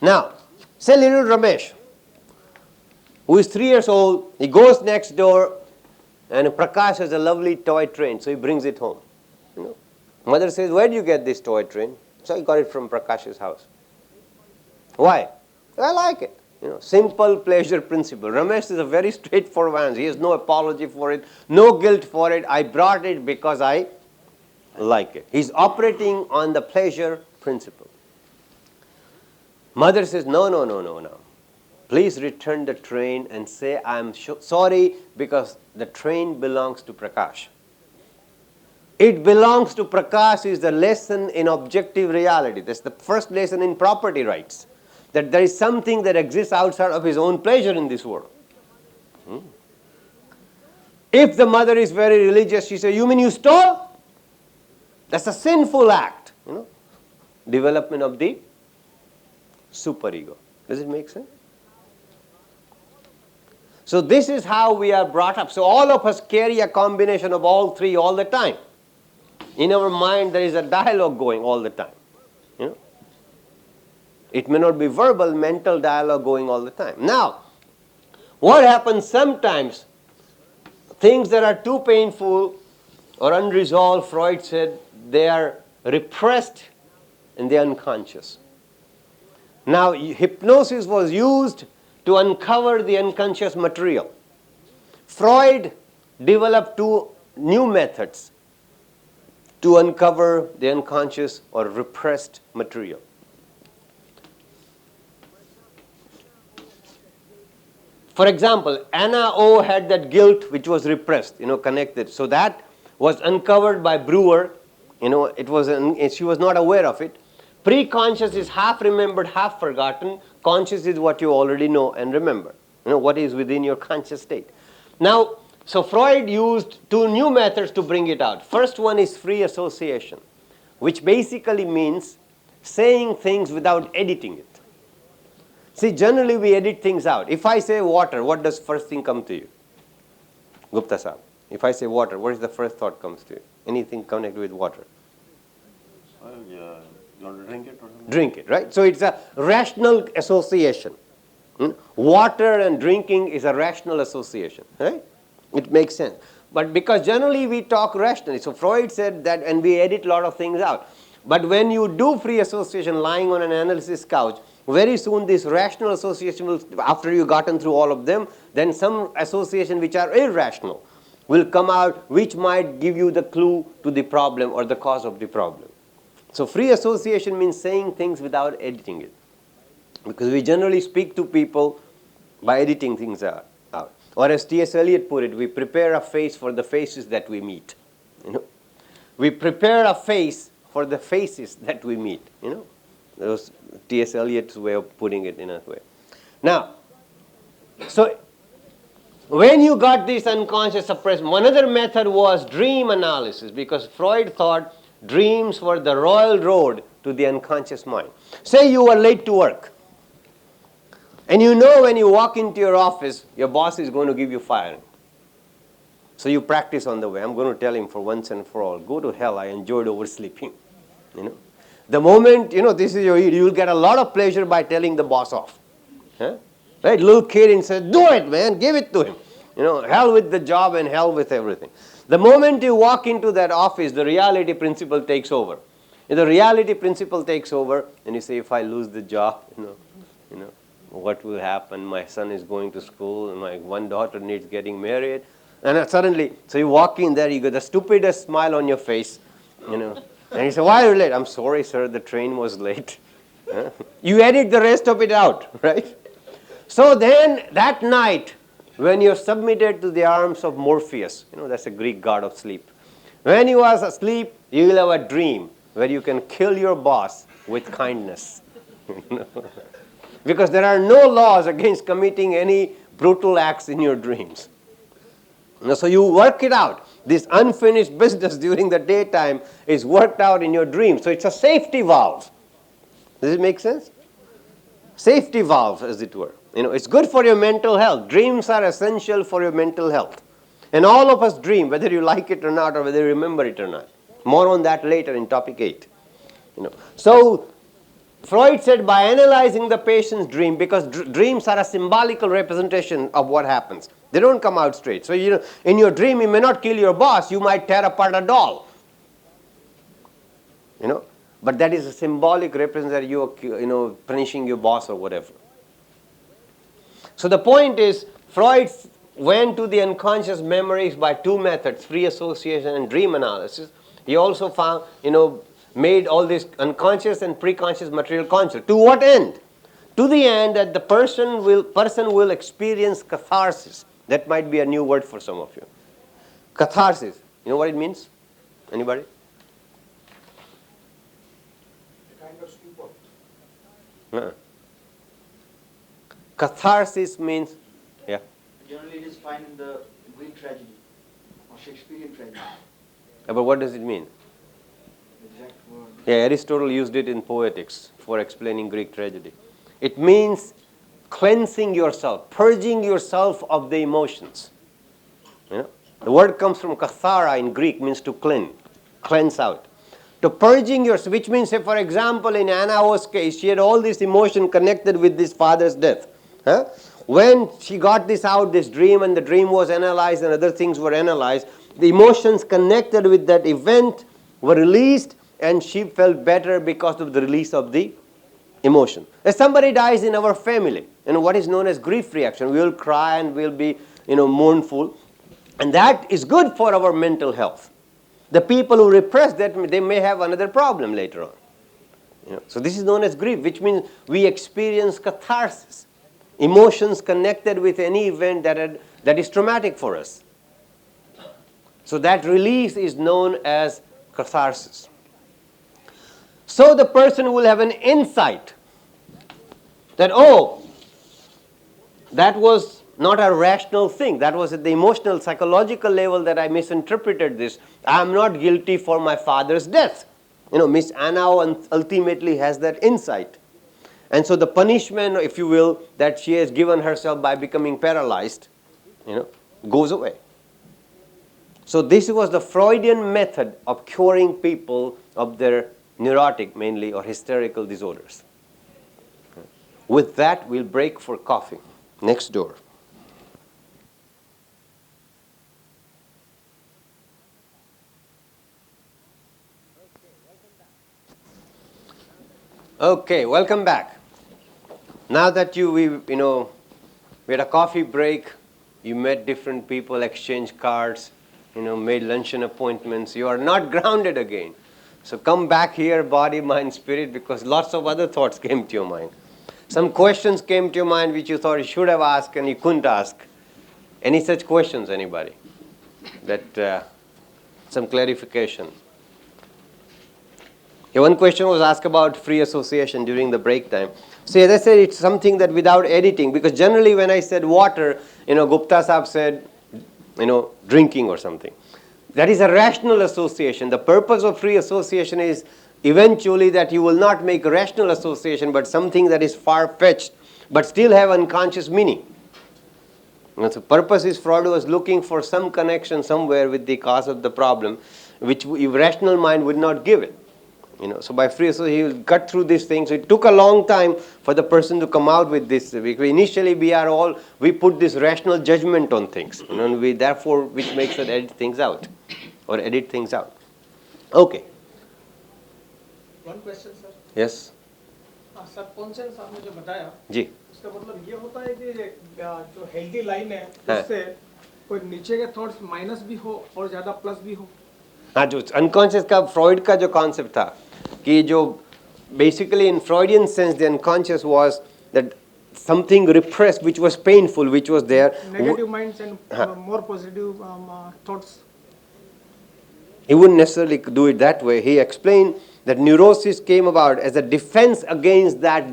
Now, say little Ramesh, who is 3 years old, he goes next door and Prakash has a lovely toy train, so he brings it home. You know? Mother says, where did you get this toy train? So I got it from Prakash's house. Why? I like it. You know, simple pleasure principle. Ramesh is a very straightforward man. He has no apology for it, no guilt for it. I brought it because I like it. He's operating on the pleasure principle. Mother says, no. Please return the train and say, I'm sorry because the train belongs to Prakash. It belongs to Prakash is the lesson in objective reality. That's the first lesson in property rights. That there is something that exists outside of his own pleasure in this world. If the mother is very religious, she says, you mean you stole? That's a sinful act. You know, development of the superego. Does it make sense? So this is how we are brought up. So all of us carry a combination of all three all the time. In our mind, there is a dialogue going all the time. You know? It may not be verbal, mental dialogue going all the time. Now, what happens sometimes, things that are too painful or unresolved, Freud said, they are repressed in the unconscious. Now, hypnosis was used to uncover the unconscious material. Freud developed two new methods to uncover the unconscious or repressed material. For example, Anna O had that guilt which was repressed, connected. So that was uncovered by Brewer. She was not aware of it. Pre-conscious is half remembered, half forgotten. Conscious is what you already know and remember. What is within your conscious state. Now, so Freud used two new methods to bring it out. First one is free association, which basically means saying things without editing it. See, generally we edit things out. If I say water, what does first thing come to you? Gupta Sahib. If I say water, what is the first thought comes to you? Anything connected with water? You want to drink it or something? Drink it, right? So it's a rational association. Water and drinking is a rational association, right? It makes sense. But because generally we talk rationally, so Freud said that, and we edit a lot of things out. But when you do free association lying on an analysis couch, very soon this rational association will, after you've gotten through all of them, then some association which are irrational will come out, which might give you the clue to the problem or the cause of the problem. So free association means saying things without editing it. Because we generally speak to people by editing things out. Or as T.S. Eliot put it, we prepare a face for the faces that we meet. We prepare a face for the faces that we meet. That was T.S. Eliot's way of putting it in a way. Now, so when you got this unconscious suppression, another method was dream analysis, because Freud thought dreams were the royal road to the unconscious mind. Say you were late to work. And when you walk into your office, your boss is going to give you firing. So you practice on the way. I'm going to tell him for once and for all, go to hell, I enjoyed oversleeping. The moment, this is you'll get a lot of pleasure by telling the boss off. Huh? Right? Little kid and says, do it, man, give it to him. Hell with the job and hell with everything. The moment you walk into that office, the reality principle takes over. If the reality principle takes over, and you say, if I lose the job, what will happen? My son is going to school, and my one daughter needs getting married. And suddenly, so you walk in there, you get the stupidest smile on your face, And you say, why are you late? I'm sorry, sir, the train was late. You edit the rest of it out, right? So then, that night, when you're submitted to the arms of Morpheus, that's a Greek god of sleep. When you are asleep, you will have a dream where you can kill your boss with kindness. Because there are no laws against committing any brutal acts in your dreams. So you work it out. This unfinished business during the daytime is worked out in your dreams. So it's a safety valve. Does it make sense? Safety valve, as it were. It's good for your mental health. Dreams are essential for your mental health. And all of us dream, whether you like it or not, or whether you remember it or not. More on that later in topic 8. So Freud said by analyzing the patient's dream, because dreams are a symbolical representation of what happens. They don't come out straight. So, in your dream, you may not kill your boss, you might tear apart a doll. But that is a symbolic representation that you are, punishing your boss or whatever. So the point is, Freud went to the unconscious memories by two methods, free association and dream analysis. He also found, made all this unconscious and preconscious material conscious. To what end? To the end that the person will experience catharsis. That might be a new word for some of you. Catharsis. You know what it means? Anybody? A kind of stupor. Catharsis means, yeah. Generally, it is found in the Greek tragedy or Shakespearean tragedy. But what does it mean? The exact word. Yeah, Aristotle used it in Poetics for explaining Greek tragedy. It means cleansing yourself, purging yourself of the emotions. The word comes from kathara in Greek, means to cleanse out. To purging yourself, which means, say, for example, in Anna O's case, she had all this emotion connected with this father's death. When she got this out, this dream, and the dream was analyzed and other things were analyzed, the emotions connected with that event were released, and she felt better because of the release of the emotion. If somebody dies in our family, what is known as grief reaction, we will cry and we'll be, mournful, and that is good for our mental health. The people who repress that, they may have another problem later on. So this is known as grief, which means we experience catharsis, emotions connected with any event that is traumatic for us. So that release is known as catharsis. So the person will have an insight that, that was not a rational thing. That was at the emotional, psychological level that I misinterpreted this. I am not guilty for my father's death. Miss Anna ultimately has that insight. And so the punishment, if you will, that she has given herself by becoming paralyzed, goes away. So this was the Freudian method of curing people of their neurotic, mainly, or hysterical disorders. With that, we'll break for coffee. Next door. Okay, welcome back. Now that we had a coffee break, you met different people, exchanged cards, made luncheon appointments, you are not grounded again. So come back here, body, mind, spirit, because lots of other thoughts came to your mind. Some questions came to your mind which you thought you should have asked and you couldn't ask. Any such questions, anybody? That some clarification. Yeah, one question was asked about free association during the break time. So as I said, it's something that without editing, because generally when I said water, Gupta Sahib said, drinking or something. That is a rational association. The purpose of free association is eventually that you will not make a rational association, but something that is far-fetched, but still have unconscious meaning. The purpose is Freud was looking for some connection somewhere with the cause of the problem, which rational mind would not give it. So by free association, he will cut through these things. So it took a long time for the person to come out with this. Initially, we put this rational judgment on things, and we therefore, which makes us edit things out. Okay. One question, sir. Yes. Subconscious आपने जो बताया जी उसका मतलब ये होता है कि जो हेल्दी लाइन है उससे कोई नीचे के थॉट्स माइनस भी हो और ज्यादा प्लस भी हो. हाँ, जो अनकॉन्शियस का फ्रॉइड का जो कॉन्सेप्ट था कि जो basically in Freudian sense the unconscious was that something repressed which was painful, which was there. Negative minds and more positive thoughts. He wouldn't necessarily do it that way. He explained that neurosis came about as a defense against that,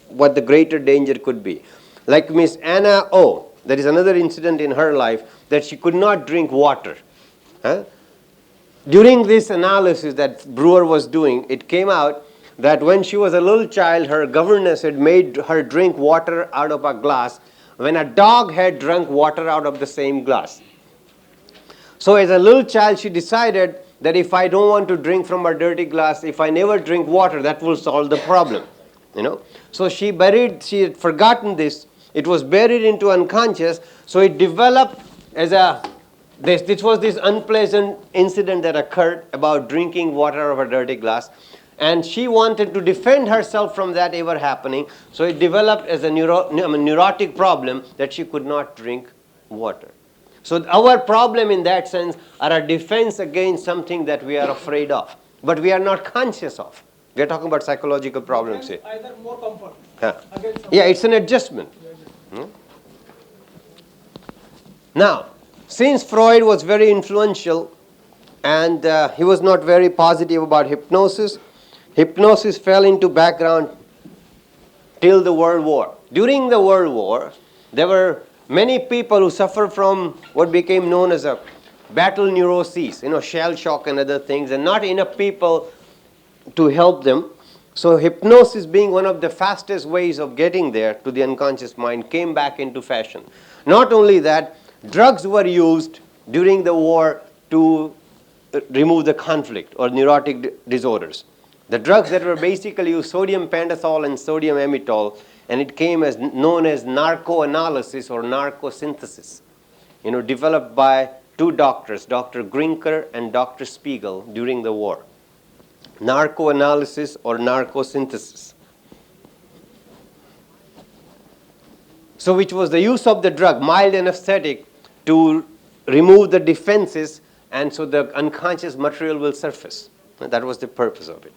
what the greater danger could be. Like Miss Anna O, there is another incident in her life that she could not drink water. During this analysis that Brewer was doing, it came out that when she was a little child, her governess had made her drink water out of a glass when a dog had drunk water out of the same glass. So as a little child, she decided that if I don't want to drink from a dirty glass, if I never drink water, that will solve the problem. So she had forgotten this. It was buried into unconscious, so it developed as this was this unpleasant incident that occurred about drinking water out of a dirty glass. And she wanted to defend herself from that ever happening, so it developed as a neurotic problem that she could not drink water. So our problem in that sense are a defense against something that we are afraid of, but we are not conscious of. We are talking about psychological problems here. Either more comfort. Yeah, it's an adjustment. Now, since Freud was very influential and he was not very positive about hypnosis, hypnosis fell into background till the World War. During the World War, there were many people who suffered from what became known as a battle neuroses, shell shock and other things, and not enough people to help them. So hypnosis, being one of the fastest ways of getting there to the unconscious mind, came back into fashion. Not only that, drugs were used during the war to remove the conflict or neurotic disorders. The drugs that were basically used, sodium pentothal and sodium amytal, and it came as known as narcoanalysis or narcosynthesis, developed by two doctors, Dr. Grinker and Dr. Spiegel, during the war. Narcoanalysis or narcosynthesis. So which was the use of the drug, mild anesthetic, to remove the defenses, and so the unconscious material will surface. That was the purpose of it.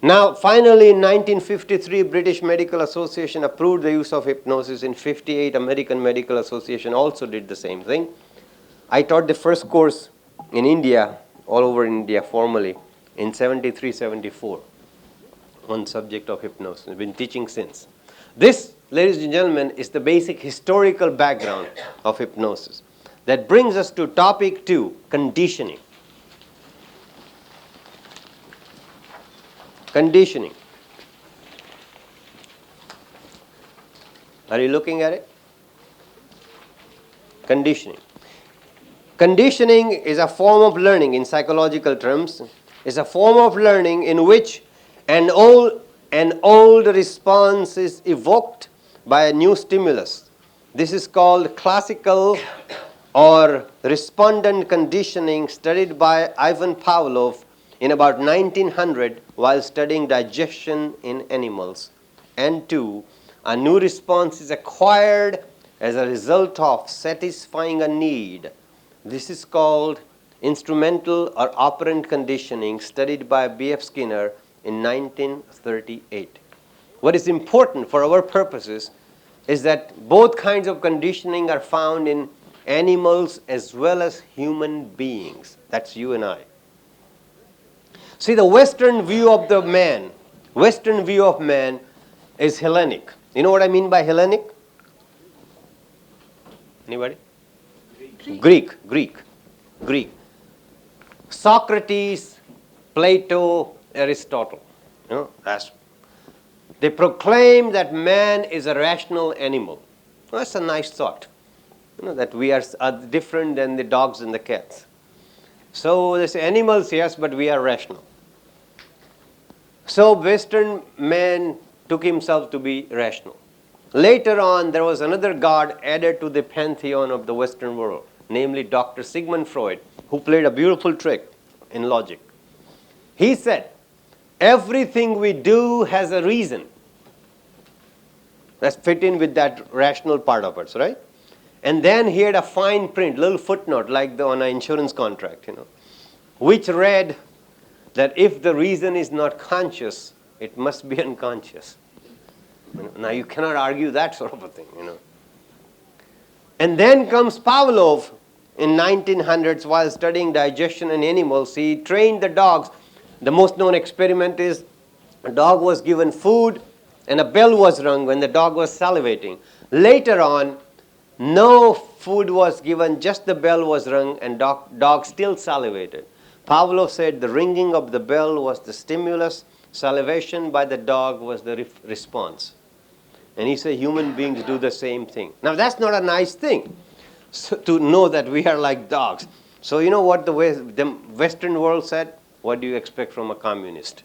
Now, finally, in 1953, British Medical Association approved the use of hypnosis. In 58, American Medical Association also did the same thing. I taught the first course in India, all over India formally, in 73, 74, on subject of hypnosis. I've been teaching since. This, ladies and gentlemen, is the basic historical background of hypnosis. That brings us to topic 2, conditioning. Conditioning. Are you looking at it? Conditioning. Conditioning is a form of learning in psychological terms. It's a form of learning in which an old response is evoked by a new stimulus. This is called classical or respondent conditioning, studied by Ivan Pavlov in about 1900 while studying digestion in animals. And 2, a new response is acquired as a result of satisfying a need. This is called instrumental or operant conditioning, studied by B.F. Skinner in 1938. What is important for our purposes is that both kinds of conditioning are found in animals as well as human beings. That's you and I. See, the Western view of man is Hellenic. You know what I mean by Hellenic? Anybody? Greek. Socrates, Plato, Aristotle. They proclaim that man is a rational animal. Well, that's a nice thought. That we are different than the dogs and the cats. So they say animals, yes, but we are rational. So Western man took himself to be rational. Later on, there was another god added to the pantheon of the Western world, namely Dr. Sigmund Freud, who played a beautiful trick in logic. He said, everything we do has a reason. Let's fit in with that rational part of it, right? And then he had a fine print, little footnote, like on an insurance contract, which read that if the reason is not conscious, it must be unconscious. Now you cannot argue that sort of a thing, And then comes Pavlov in 1900s while studying digestion in animals. He trained the dogs. The most known experiment is a dog was given food and a bell was rung when the dog was salivating. Later on, no food was given, just the bell was rung, and dog still salivated. Pavlov said the ringing of the bell was the stimulus, salivation by the dog was the response. And he said human beings do the same thing. Now that's not a nice thing, to know that we are like dogs. So you know what the Western world said? What do you expect from a communist?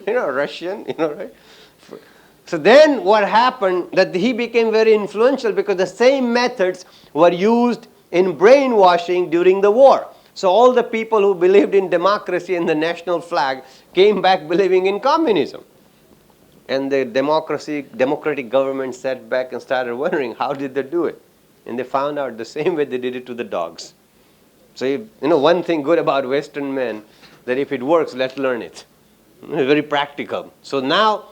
Russian, right? So then what happened, that he became very influential because the same methods were used in brainwashing during the war. So all the people who believed in democracy and the national flag came back believing in communism. And the democratic government sat back and started wondering, how did they do it? And they found out the same way they did it to the dogs. So, one thing good about Western men, that if it works, let's learn it. It's very practical. So now,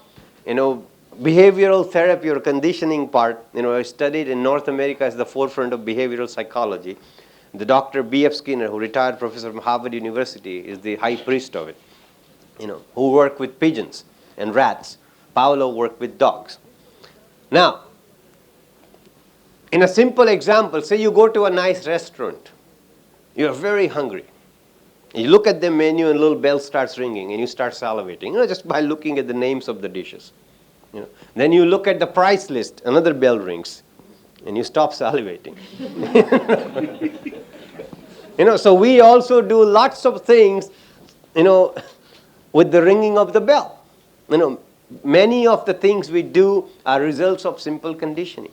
behavioral therapy or conditioning part, I studied in North America as the forefront of behavioral psychology. The Dr. B.F. Skinner, who retired professor from Harvard University, is the high priest of it, who worked with pigeons and rats. Paolo worked with dogs. Now, in a simple example, say you go to a nice restaurant. You're very hungry. You look at the menu and a little bell starts ringing and you start salivating, just by looking at the names of the dishes. Then you look at the price list, another bell rings, and you stop salivating. So we also do lots of things, with the ringing of the bell. Many of the things we do are results of simple conditioning.